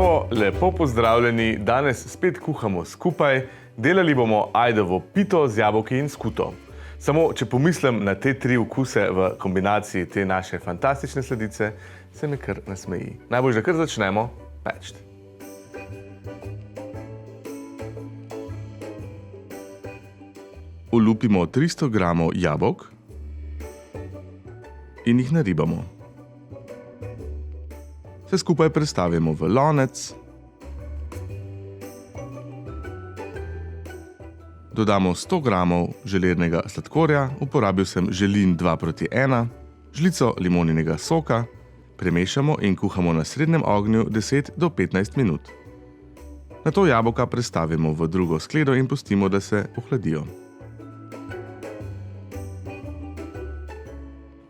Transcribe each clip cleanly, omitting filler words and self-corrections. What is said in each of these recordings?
Zdravo, lepo pozdravljeni. Danes spet kuhamo skupaj. Delali bomo ajdovo pito z jabolki in skuto. Samo, če pomislim na te tri okuse v kombinaciji te naše fantastične sladice, se mi kar nasmeji. Najbolj, da kar začnemo peči. Olupimo 300 gramov jabolk in jih naribamo. Vse skupaj prestavimo v lonec. Dodamo 100 gramov želernega sladkorja, uporabil sem želin 2:1, žlico limoninega soka, premešamo in kuhamo na srednjem ognju 10 do 15 minut. Nato jabolka prestavimo v drugo skledo in pustimo, da se ohladijo.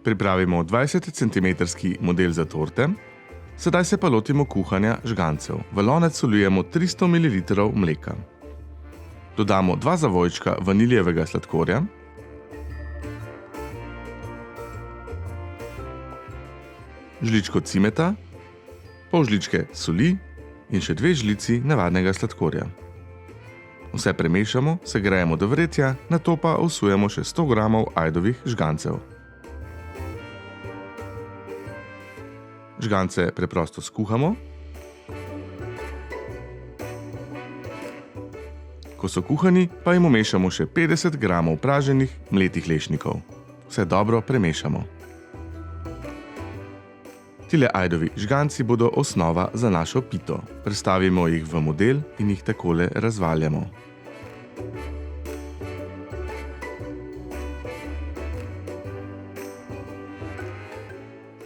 Pripravimo 20 cm model za torte. Sedaj se pa lotimo kuhanja žgancev. V lonec solujemo 300 ml mleka. Dodamo 2 zavojčka vaniljevega sladkorja, žličko cimeta, pol žličke soli in še 2 žlici navadnega sladkorja. Vse premešamo, segrejemo do vretja, nato pa vsujemo še 100 gramov ajdovih žgancev. Žgance preprosto skuhamo. Ko so kuhani, pa jim vmešamo še 50 gramov praženih mletih lešnikov. Vse dobro premešamo. Tile ajdovi žganci bodo osnova za našo pito. Prestavimo jih v model in jih takole razvaljamo.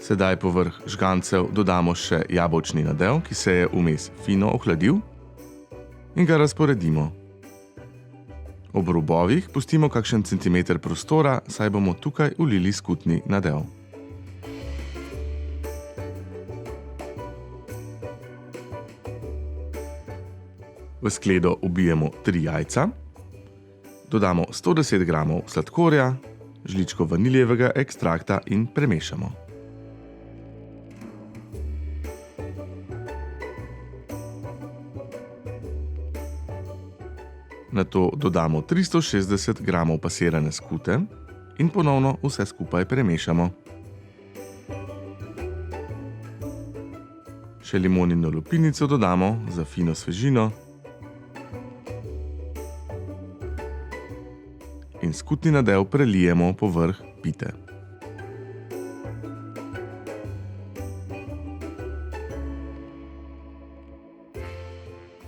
Sedaj povrh žgancev dodamo še jabolčni nadev, ki se je vmes fino ohladil, in ga razporedimo. Ob robovih pustimo kakšen centimeter prostora, saj bomo tukaj vlili skutni nadev. V skledo ubijemo 3 jajca, dodamo 110 gramov sladkorja, žličko vaniljevega ekstrakta in premešamo. Nato dodamo 360 gramov pasirane skute in ponovno vse skupaj premešamo. Še limonino lupinico dodamo za fino svežino in skutni nadev prelijemo povrh pite.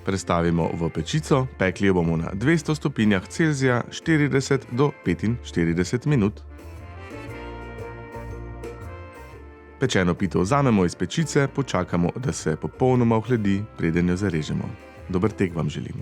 Prestavimo v pečico, pekli jo bomo na 200 stopinjah Celzija 40 do 45 minut. Pečeno pito vzamemo iz pečice, počakamo, da se popolnoma ohladi, preden jo zarežemo. Dober tek vam želim.